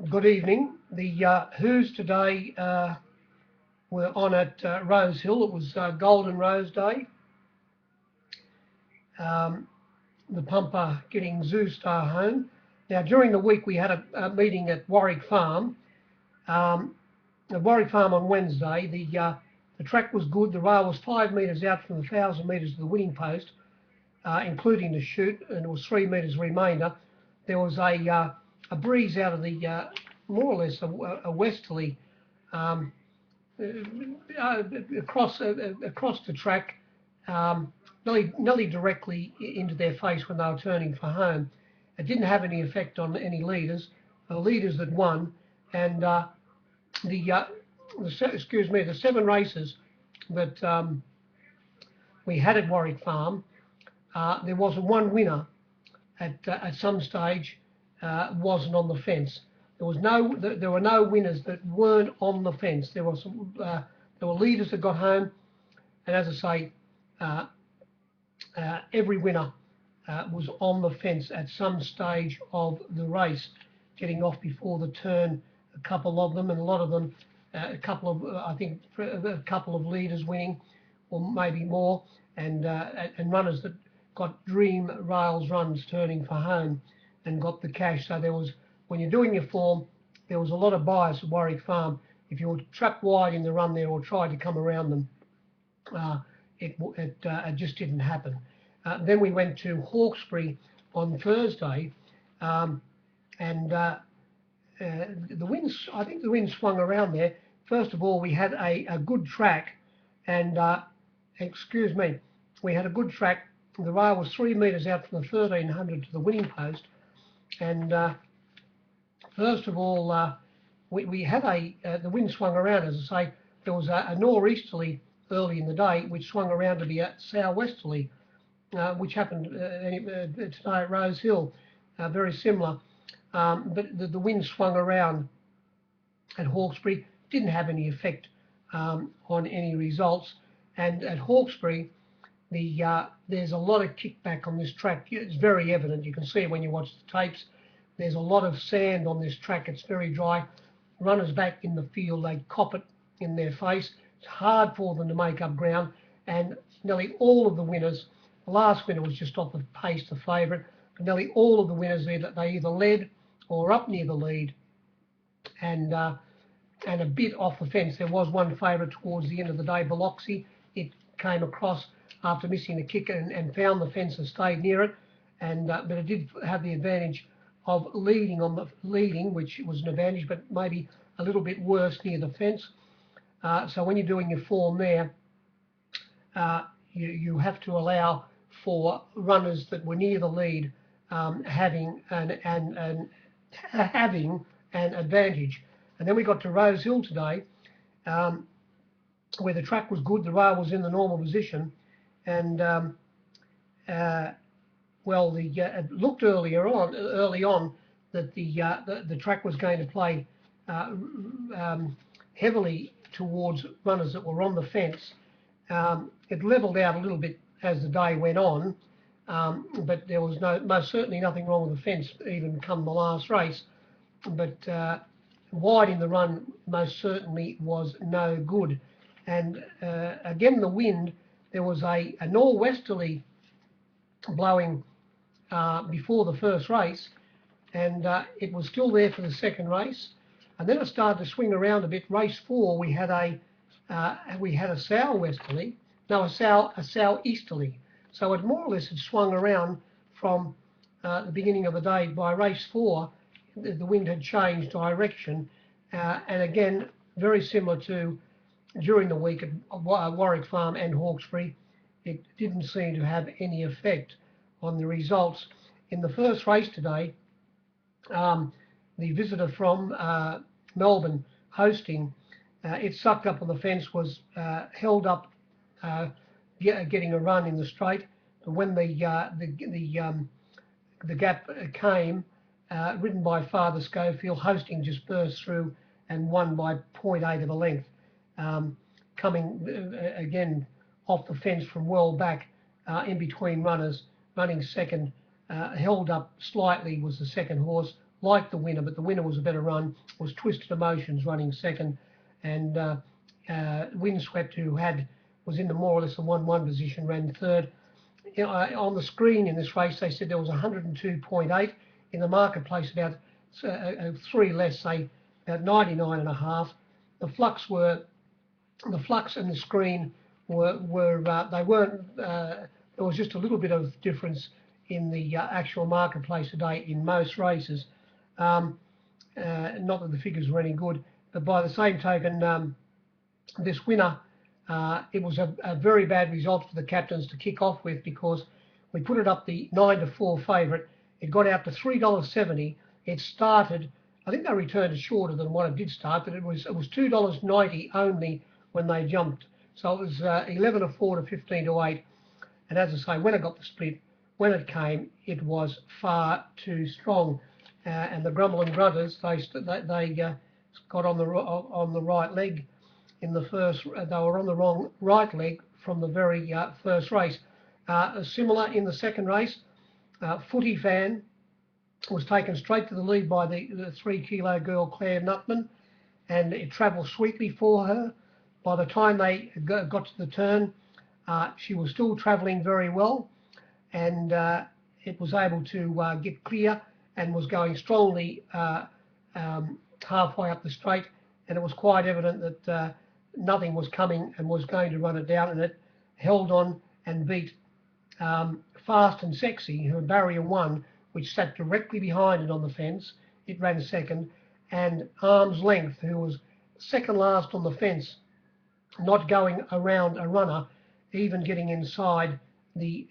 Good evening. The Who's today were on at Rosehill. It was Golden Rose Day. Um, the pumper getting Zoo Star home. Now, during the week, we had a meeting at Warwick Farm. At Warwick Farm on Wednesday, the track was good. The rail was 5 metres out from the 1,000 metres to the winning post, including the chute, and it was 3 metres remainder. There was a breeze out of the more or less a westerly um, uh, across the track, nearly directly into their face when they were turning for home. It didn't have any effect on any leaders. The leaders that won, and the, uh, the 7 races that we had at Warwick Farm, there wasn't one winner at some stage wasn't on the fence. There were no winners that weren't on the fence. There were leaders that got home, and as I say, uh, every winner was on the fence at some stage of the race, getting off before the turn. A couple of them, and a lot of them, I think a couple of leaders winning, or maybe more, and runners that got dream rails runs turning for home and got the cash. So there was, when you're doing your form, there was a lot of bias at Warwick Farm. If you were trapped wide in the run there or tried to come around them, it just didn't happen. Then we went to Hawkesbury on Thursday, and the winds, I think the wind swung around there. First of all, we had a good track, and excuse me, we had a good track. The rail was 3 metres out from the 1,300 to the winning post, and first of all, we had the wind swung around, as I say. There was a nor'easterly early in the day, which swung around to be a southwesterly, which happened today at Rosehill, very similar. But the wind swung around at Hawkesbury, didn't have any effect on any results. And at Hawkesbury, there's a lot of kickback on this track. It's very evident. You can see it when you watch the tapes. There's a lot of sand on this track. It's very dry. Runners back in the field, they cop it in their face. It's hard for them to make up ground. And nearly all of the winners, the last winner was just off the pace, the favourite, but nearly all of the winners, they either led or up near the lead, and a bit off the fence. There was one favourite towards the end of the day, Biloxi. It came across after missing the kick and found the fence and stayed near it. And but it did have the advantage of leading, which was an advantage, but maybe a little bit worse near the fence. So when you're doing your form there, you have to allow for runners that were near the lead having an advantage. And then we got to Rosehill today, where the track was good, the rail was in the normal position, and it looked early on that the track was going to play heavily towards runners that were on the fence. It levelled out a little bit as the day went on, but there was most certainly nothing wrong with the fence even come the last race. But wide in the run most certainly was no good. And again, the wind, there was a nor'westerly blowing before the first race, and it was still there for the second race. And then it started to swing around a bit. Race 4, we had a southwesterly, no, a southeasterly. So it more or less had swung around from the beginning of the day. By race 4, the wind had changed direction, and again, very similar to during the week at Warwick Farm and Hawkesbury, it didn't seem to have any effect on the results. In the first race today, the visitor from Melbourne hosting, it sucked up on the fence, was held up getting a run in the straight. But when the gap came, ridden by Father Schofield, hosting just burst through and won by 0.8 of a length, coming again off the fence from well back in between runners, running second, held up slightly was the second horse, like the winner, but the winner was a better run, was Twisted Emotions running second, and Windswept, who was in the more or less the 1-1 position, ran third. You know, on the screen in this race, they said there was 102.8 in the marketplace, about 3 less, say about 99.5. The flux and the screen they weren't. There was just a little bit of difference in the actual marketplace today in most races. Not that the figures were any good, but by the same token, this winner, it was a very bad result for the captains to kick off with, because we put it up the 9-4 favourite. It got out to $3.70. It started, I think they returned it shorter than what it did start, but it was $2.90 only when they jumped. So it was 11-4 to 15-8. And as I say, when it got the split, when it came, it was far too strong. And the Grumble and Grunters, they got on the right leg in the first. They were on the wrong right leg from the very first race. Similar in the second race, Footy Fan was taken straight to the lead by the 3-kilo girl Claire Nutman, and it travelled sweetly for her. By the time they got to the turn, she was still travelling very well, and it was able to get clear and was going strongly halfway up the straight, and it was quite evident that nothing was coming and was going to run it down, and it held on and beat Fast and Sexy, who had barrier 1, which sat directly behind it on the fence. It ran second, and Arm's Length, who was second last on the fence, not going around a runner, even getting inside the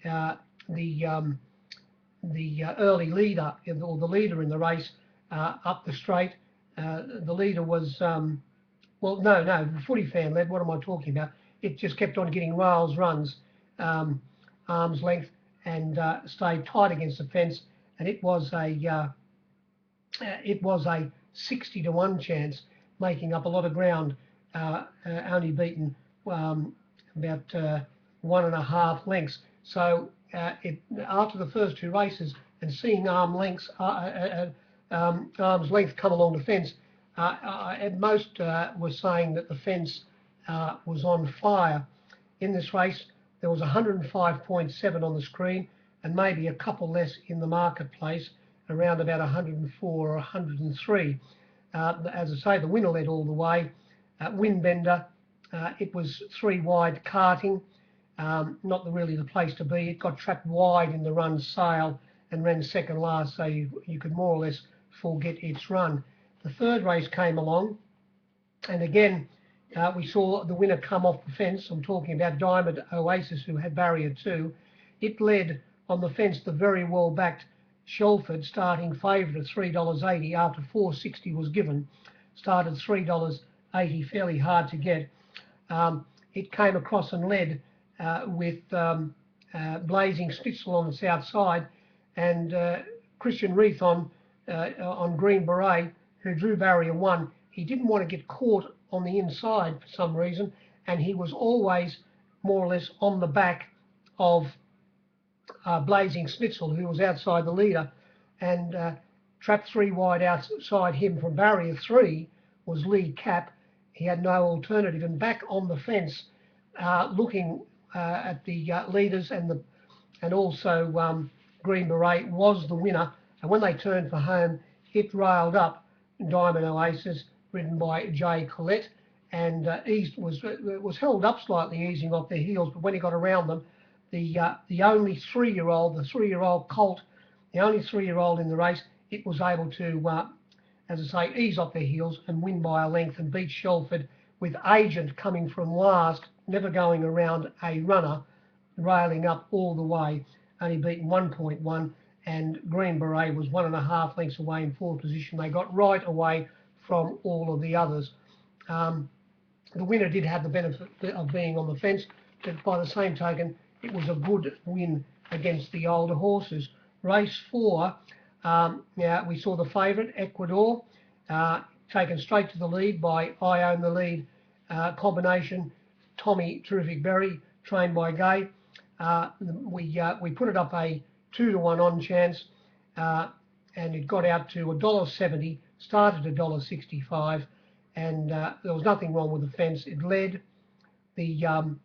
early leader, or the leader in the race, up the straight. The leader was, well, no, the Footy Fan led. What am I talking about? It just kept on getting rails runs, Arm's Length, and stayed tight against the fence. And it was a 60-1 chance, making up a lot of ground. Only beaten about 1.5 lengths. So after the first 2 races, and seeing Arm's Length come along the fence, most were saying that the fence was on fire. In this race, there was 105.7 on the screen, and maybe a couple less in the marketplace, around about 104 or 103. As I say, the winner led all the way. Windbender, it was 3 wide karting, not really the place to be. It got trapped wide in the run sail and ran second last, so you could more or less forget its run. The third race came along, and again we saw the winner come off the fence. I'm talking about Diamond Oasis, who had barrier 2. It led on the fence the very well backed Shelford, starting favourite at $3.80 after $4.60 was given. Started $3.80, fairly hard to get. It came across and led with Blazing Schnitzel on the south side, and Christian Reith on Green Beret, who drew barrier 1. He didn't want to get caught on the inside for some reason, and he was always more or less on the back of Blazing Schnitzel, who was outside the leader, and trapped 3 wide outside him from barrier 3 was Lee Cap. He had no alternative, and back on the fence, looking at the leaders and also Green Beret was the winner. And when they turned for home, it railed up Diamond Oasis, ridden by Jay Collette, and was held up slightly, easing off their heels. But when he got around them, the only 3-year-old, the 3-year-old colt, the only 3-year-old in the race, it was able to, as I say, ease off their heels and win by a length and beat Shelford, with Agent coming from last, never going around a runner, railing up all the way, only beaten 1.1, and Green Beret was 1.5 lengths away in 4th position. They got right away from all of the others. The winner did have the benefit of being on the fence, but by the same token, it was a good win against the older horses. Race 4, we saw the favourite, Ecuador, taken straight to the lead by I Own the Lead combination, Tommy Terrific Berry, trained by Gay. We put it up a 2-1 on chance, and it got out to $1.70, started at $1.65, and there was nothing wrong with the fence. It led. The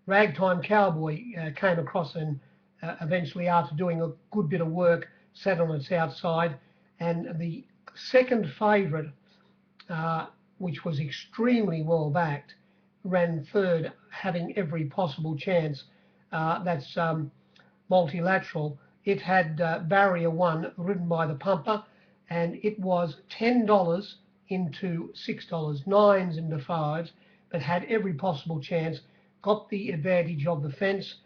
Ragtime Cowboy came across and eventually, after doing a good bit of work, sat on its outside. And the second favourite, which was extremely well backed, ran third, having every possible chance. That's Multilateral. It had barrier one ridden by the pumper, and it was $10 into $6, nines into fives, but had every possible chance. Got the advantage of the fence,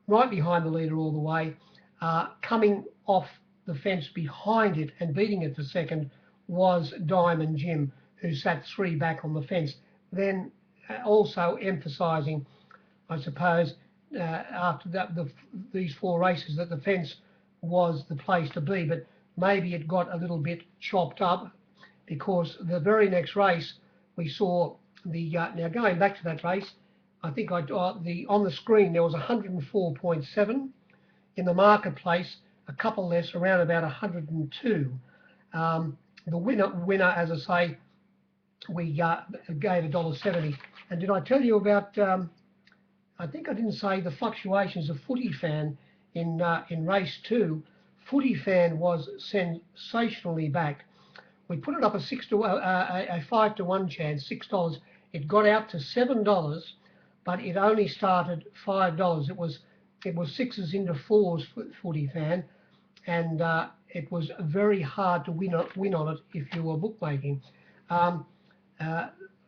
right behind the leader all the way. Coming off the fence behind it and beating it for second was Diamond Jim, who sat three back on the fence. Then also emphasising, I suppose, after that, these four races, that the fence was the place to be, but maybe it got a little bit chopped up, because the very next race we saw the now going back to that race, I think on the screen there was 104.7 in the marketplace, a couple less, around about 102. The winner, as I say, we gave $1.70. And did I tell you about? I think I didn't say the fluctuations of Footy Fan in race 2. Footy Fan was sensationally backed. We put it up a 5 to 1 chance, $6. It got out to $7, but it only started $5. It was sixes into fours for Footy Fan, and it was very hard to win on it if you were bookmaking.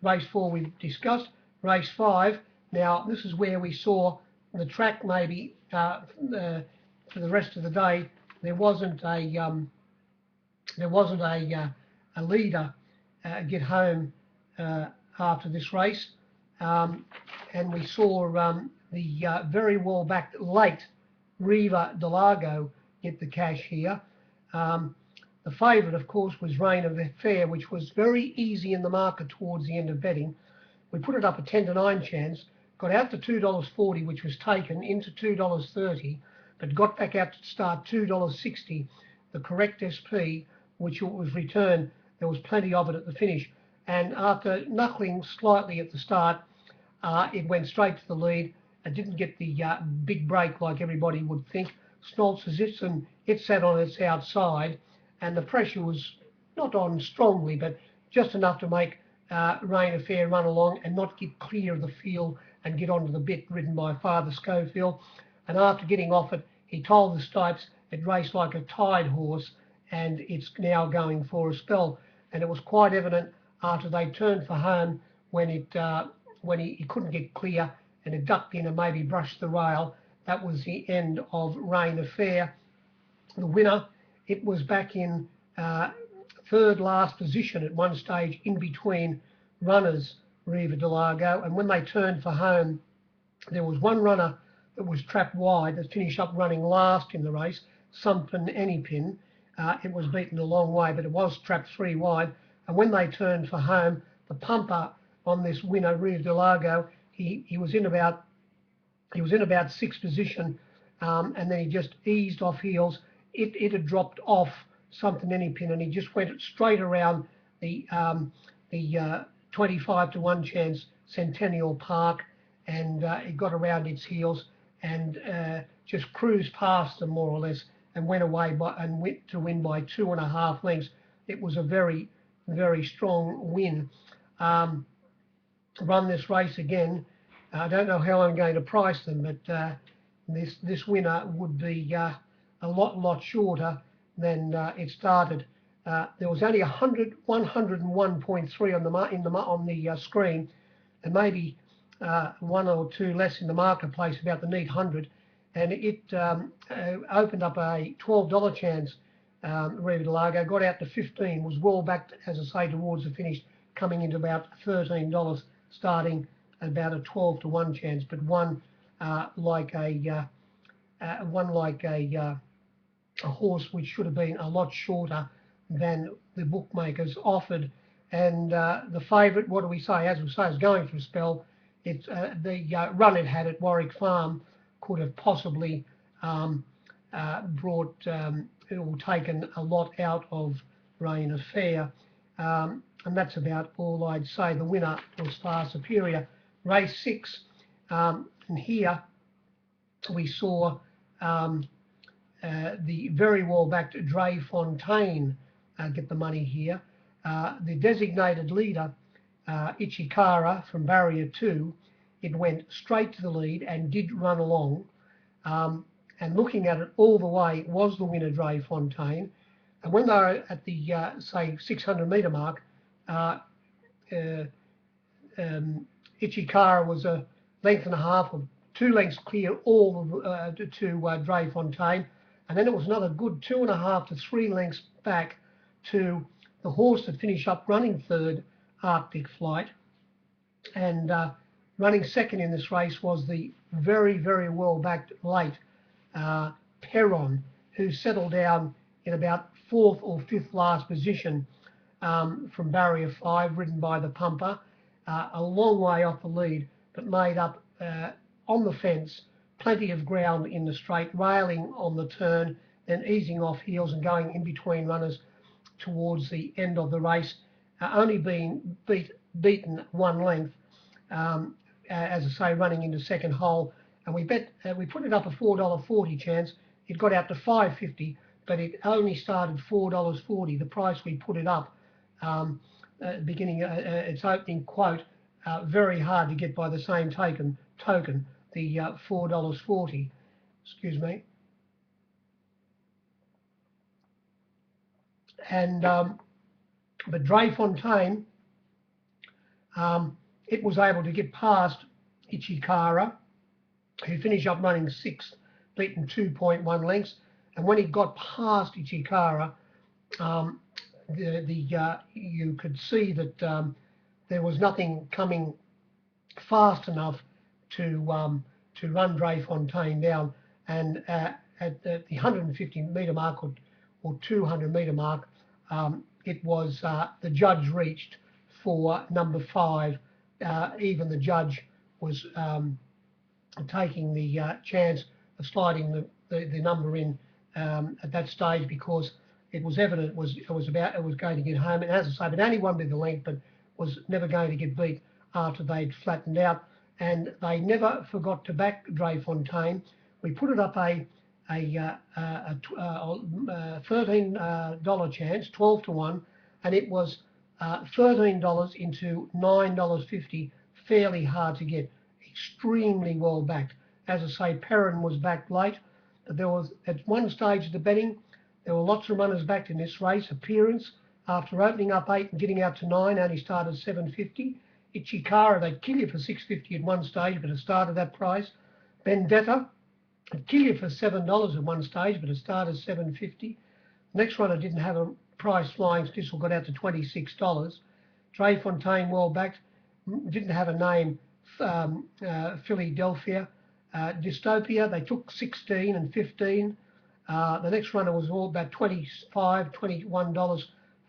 Race 4 we've discussed. Race 5. Now this is where we saw the track maybe for the rest of the day. There wasn't a leader get home after this race, and we saw the very well backed late Riva de Largo get the cash here. The favourite, of course, was Rain of Fair, which was very easy in the market towards the end of betting. We put it up a 10 to 9 chance, got out to $2.40, which was taken into $2.30, but got back out to start $2.60, the correct SP, which was returned. There was plenty of it at the finish. And after knuckling slightly at the start, it went straight to the lead. It didn't get the big break like everybody would think. Snolzizitsen, it sat on its outside, and the pressure was not on strongly, but just enough to make Rain of Fair run along and not get clear of the field and get onto the bit ridden by Father Schofield. And after getting off it, he told the Stipes it raced like a tide horse, and it's now going for a spell. And it was quite evident after they turned for home when he couldn't get clear and it ducked in and maybe brushed the rail. That was the end of Rain of Fair. The winner, it was back in third last position at one stage in between runners, Riva de Largo, and when they turned for home, there was one runner that was trapped wide that finished up running last in the race, Sumpin Anypin. It was beaten a long way, but it was trapped 3 wide. And when they turned for home, the pumper on this winner, Riva de Largo, he was in about 6th position, and then he just eased off heels. It had dropped off Something Anypin, and he just went straight around the 25 to 1 chance Centennial Park, and it got around its heels and just cruised past them more or less, and went to win by 2.5 lengths. It was a very, very strong win. Run this race again. I don't know how I'm going to price them, but this winner would be a lot shorter than it started. There was only 101.3 on the screen, and maybe 1 or 2 less in the marketplace, about the neat 100, and it opened up a $12 chance. Riva de Largo got out to 15, was well backed, as I say, towards the finish, coming into about $13, starting at about a 12 to 1 chance, but one like a horse which should have been a lot shorter than the bookmakers offered. And the favourite, what do we say? As we say, is going for a spell. It's the run it had at Warwick Farm could have possibly brought or taken a lot out of Rain Affair. And that's about all I'd say. The winner was far superior. Race 6, and here we saw the very well-backed Dre Fontaine get the money here. The designated leader, Ichikara from barrier 2, it went straight to the lead and did run along. And looking at it all the way, it was the winner, Dre Fontaine. And when they were at the, say, 600 metre mark, Ichikara was a length and a half, or 2 lengths clear all to Dre Fontaine. And then it was another good 2.5 to 3 lengths back to the horse that finished up running third, Arctic Flight. And running second in this race was the very, very well-backed late Perron, who settled down in about 4th or 5th last position from barrier 5, ridden by the pumper, a long way off the lead, but made up on the fence, plenty of ground in the straight, railing on the turn, then easing off heels and going in between runners towards the end of the race, only being beaten 1 length, as I say, running into second hole. And we put it up a $4.40 chance. It got out to $5.50, but it only started $4.40. The price we put it up, beginning its opening quote, very hard to get by the same token, the $4.40. Excuse me. And but Dre Fontaine, it was able to get past Ichikara, who finished up running 6th, beaten 2.1 lengths. And when he got past Ichikara, you could see that there was nothing coming fast enough to run Dre Fontaine down. And at the 150 metre mark or 200 metre mark, it was the judge reached for number 5. Even the judge was taking the chance of sliding the number in at that stage, because it was evident it was going to get home. And as I say, but only won by the length, but was never going to get beat after they'd flattened out. And they never forgot to back Dre Fontaine. We put it up a $13 chance, 12 to 1, and it was $13 into $9.50, fairly hard to get, extremely well backed. As I say, Perrin was backed late. There was, at one stage of the betting, there were lots of runners backed in this race. Appearance, after opening up 8 and getting out to 9, only started $7.50. Ichikara, they'd kill you for $6.50 at one stage, but it started that price. Vendetta, it'd kill you for $7 at one stage, but it started $7.50. Next runner didn't have a price. Flying Thistle got out to $26. Dre Fontaine, well backed, didn't have a name. Philadelphia. Dystopia, they took 16 and 15. The next runner was all about $25, $21.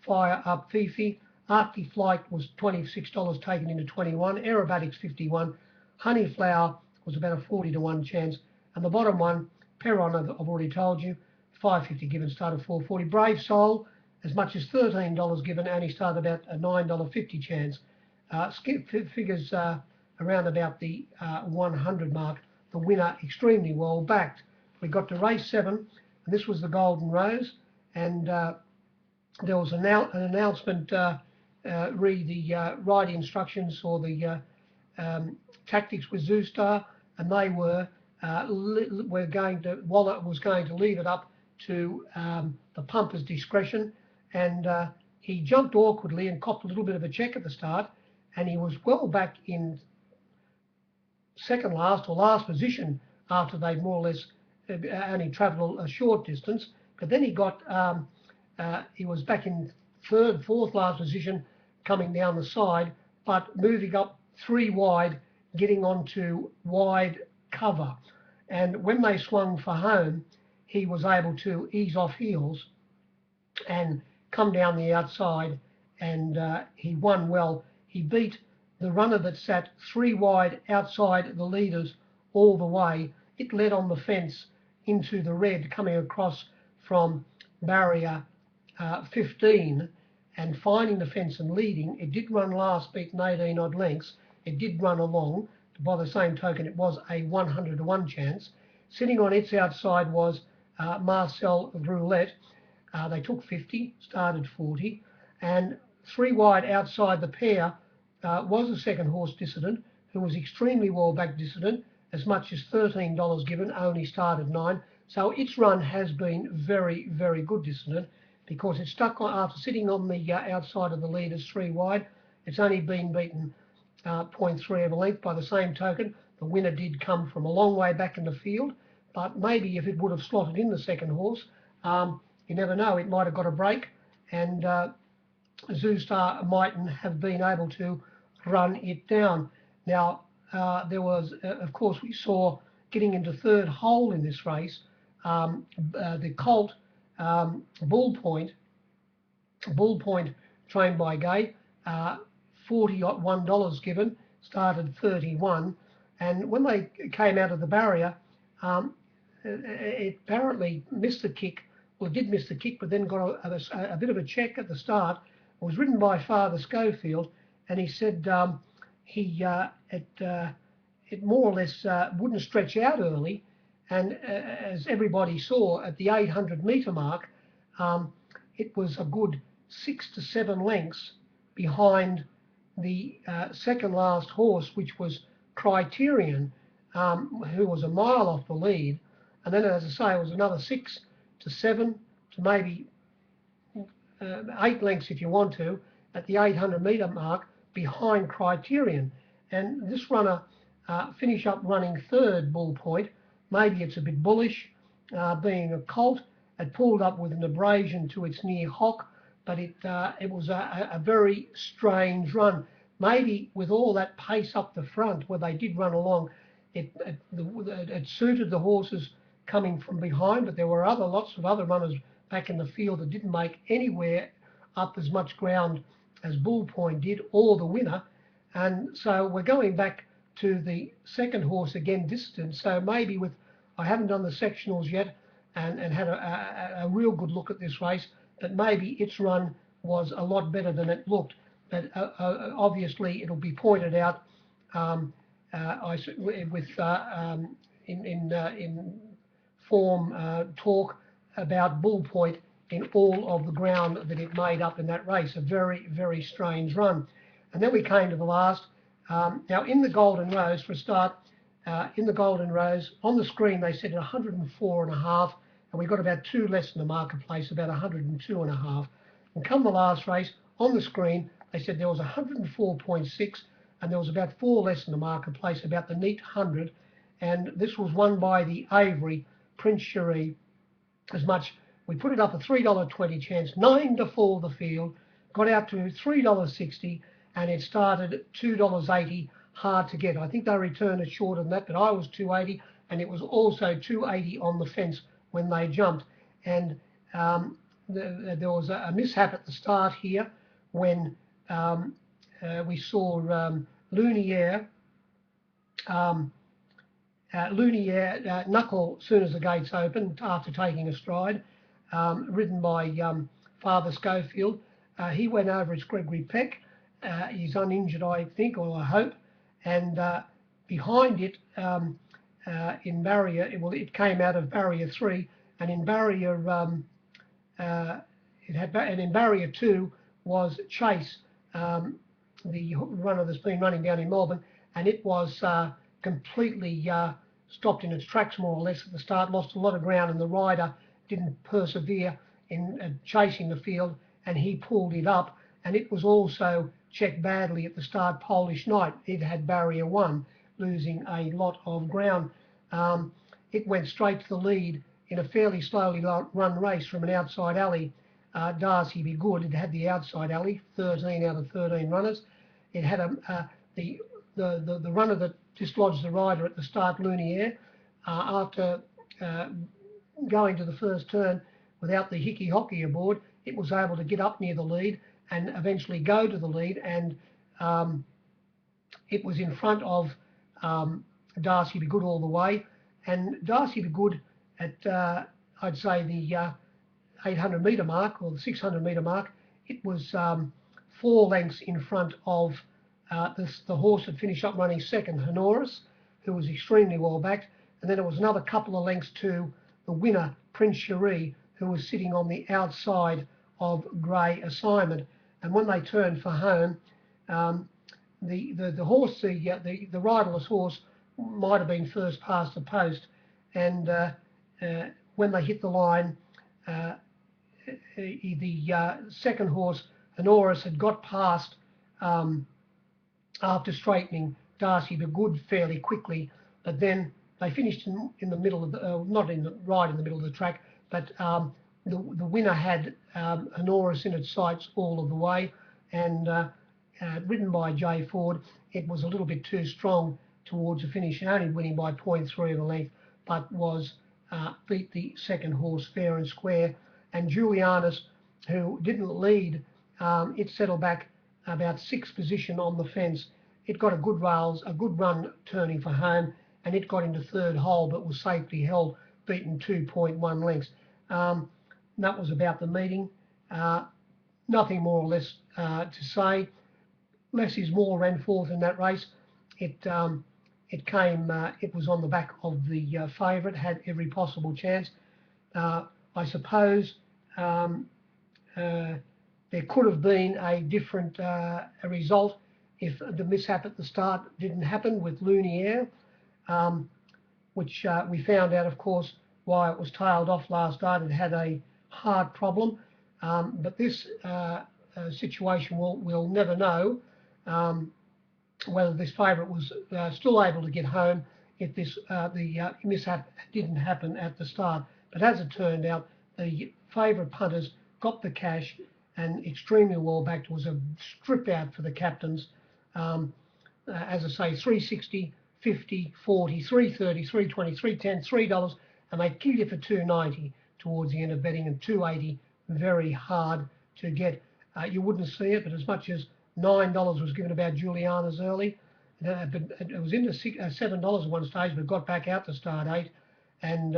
Fire Up Fifi. Arctic Flight was $26 taken into 21. Aerobatics 51. Honeyflower was about a 40 to 1 chance. And the bottom one, Perron, I've already told you, $5.50 given, started $4.40. Brave Soul, as much as $13 given, only started about a $9.50 chance. Skip figures around about the 100 mark. The winner extremely well backed. We got to race 7, and this was the Golden Rose, and there was an announcement. Read the ride instructions or the tactics with Zoostar, and they were Wallet was going to leave it up to the pumper's discretion, and he jumped awkwardly and copped a little bit of a check at the start, and he was well back in second last or last position after they'd more or less only travelled a short distance. But then he was back in third, fourth last position coming down the side, but moving up 3 wide, getting onto wide cover. And when they swung for home, he was able to ease off heels and come down the outside, and he won well. He beat the runner that sat 3 wide outside the leaders all the way. It led on the fence into the red coming across from barrier 15 and finding the fence and leading. It did run last, beaten 18 odd lengths. It did run along. By the same token, it was a 100 to 1 chance. Sitting on its outside was Marcel Roulette. They took 50, started 40, and 3 wide outside the pair was a second horse, Dissident, who was extremely well backed. Dissident, as much as $13 given, only started 9. So its run has been very, very good, Dissident, because it stuck on after sitting on the outside of the leaders 3 wide. It's only been beaten 0.3 of a length. By the same token, the winner did come from a long way back in the field, but maybe if it would have slotted in the second horse, you never know, it might have got a break, and Zoostar mightn't have been able to run it down. Now, there was, of course, we saw getting into third hole in this race, the colt Bull Point trained by Gay, $41 given, started 31, and when they came out of the barrier, it apparently missed the kick. Well, it did miss the kick, but then got a bit of a check at the start. It was ridden by Father Schofield, and he said it more or less wouldn't stretch out early, and as everybody saw at the 800 metre mark, it was a good 6 to 7 lengths behind the second last horse, which was Criterion, who was a mile off the lead. And then, as I say, it was another 6 to 7 to maybe 8 lengths, if you want to, at the 800 metre mark behind Criterion. And this runner finished up running third, Bull Point. Maybe it's a bit bullish, being a colt. It pulled up with an abrasion to its near hock, but it was a very strange run. Maybe with all that pace up the front, where they did run along, it suited the horses coming from behind, but there were lots of other runners back in the field that didn't make anywhere up as much ground as Bull Point did, or the winner. And so we're going back to the second horse again, Distant. So maybe I haven't done the sectionals yet and had a real good look at this race, but maybe its run was a lot better than it looked. But obviously it'll be pointed out in form talk about Bull Point in all of the ground that it made up in that race. A very, very strange run. And then we came to the last. Now in the Golden Rose, for a start, in the Golden Rose, on the screen they said 104.5, and we got about 2 less in the marketplace, about 102.5. And come the last race, on the screen they said there was 104.6, and there was about 4 less in the marketplace, about the neat 100. And this was won by the Avery Prince Cherie. As much, we put it up a $3.20 chance, 9 to fall the field, got out to $3.60, and it started at $2.80, hard to get. I think they returned it shorter than that, but I was $2.80, and it was also $2.80 on the fence when they jumped. And there was a mishap at the start here when we saw Lumiere knuckle as soon as the gates opened after taking a stride, ridden by Father Schofield. He went over as Gregory Peck. He's uninjured, I think, or I hope. And behind it, in barrier, it came out of barrier 3, and in barrier in barrier 2 was Chase, the runner that's been running down in Melbourne, and it was completely stopped in its tracks more or less at the start, lost a lot of ground, and the rider didn't persevere in chasing the field, and he pulled it up. And it was also checked badly at the start, Polish Night. It had barrier 1, losing a lot of ground. It went straight to the lead in a fairly slowly run race from an outside alley. Darcy Be Good, it had the outside alley, 13 out of 13 runners. It had the runner that dislodged the rider at the start, Lumiere, after going to the first turn without the hickey hockey aboard, it was able to get up near the lead and eventually go to the lead, and it was in front of Darcy Be Good all the way. And Darcy Be Good at I'd say the 800 metre mark or the 600 metre mark, it was 4 lengths in front of the horse that finished up running second, Honoris, who was extremely well backed. And then it was another couple of lengths to the winner, Prince Cherie, who was sitting on the outside of Grey Assignment. And when they turned for home, the horse, the riderless horse, might have been first past the post. And when they hit the line, the second horse, Honoris, had got past after straightening Darcy the Good fairly quickly, but then they finished in the middle of the, not in the, right in the middle of the track, but the winner had Honoris in its sights all of the way, and ridden by Jay Ford, it was a little bit too strong towards the finish, and only winning by 0.3 of a length, but was beat the second horse fair and square. And Julianus, who didn't lead, it settled back about 6th position on the fence. It got a good run turning for home, and it got into third hole, but was safely held, beaten 2.1 lengths. That was about the meeting. Nothing more or less to say. Less is more ran forth in that race. It was on the back of the favourite, had every possible chance. I suppose there could have been a different a result if the mishap at the start didn't happen with Lumiere, which we found out, of course, why it was tailed off last start. It had a heart problem, but this situation we'll never know whether this favourite was still able to get home if this the mishap didn't happen at the start. But as it turned out, the favourite punters got the cash, and extremely well backed. Was a strip out for the captains. As I say, 360, 50, 40, 330, 320, 310, $3, and they killed you for 290 towards the end of betting, and 280 very hard to get. You wouldn't see it, but as much as $9 was given about Juliana's early. But it was into $7 at one stage, but got back out to start 8. And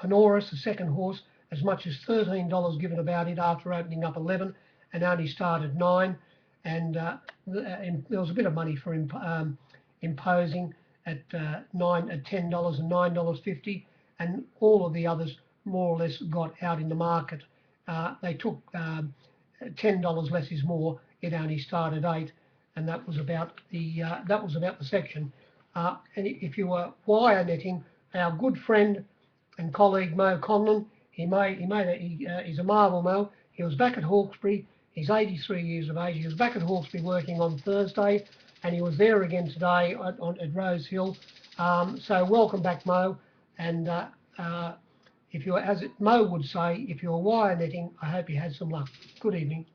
Honoris, the second horse, as much as $13 given about it after opening up 11, and only started 9. And there was a bit of money for imposing at $10 and $9.50, and all of the others more or less got out in the market. They took $10 less is more. It only started 8, and that was about the section. And if you were wire netting, our good friend and colleague Mo Conlon, he's a marvel, Mo. He was back at Hawkesbury. He's 83 years of age. He was back at Hawkesbury working on Thursday, and he was there again today at Rosehill. So welcome back, Mo. And if you're, as Mo would say, if you're wire netting, I hope you had some luck. Good evening.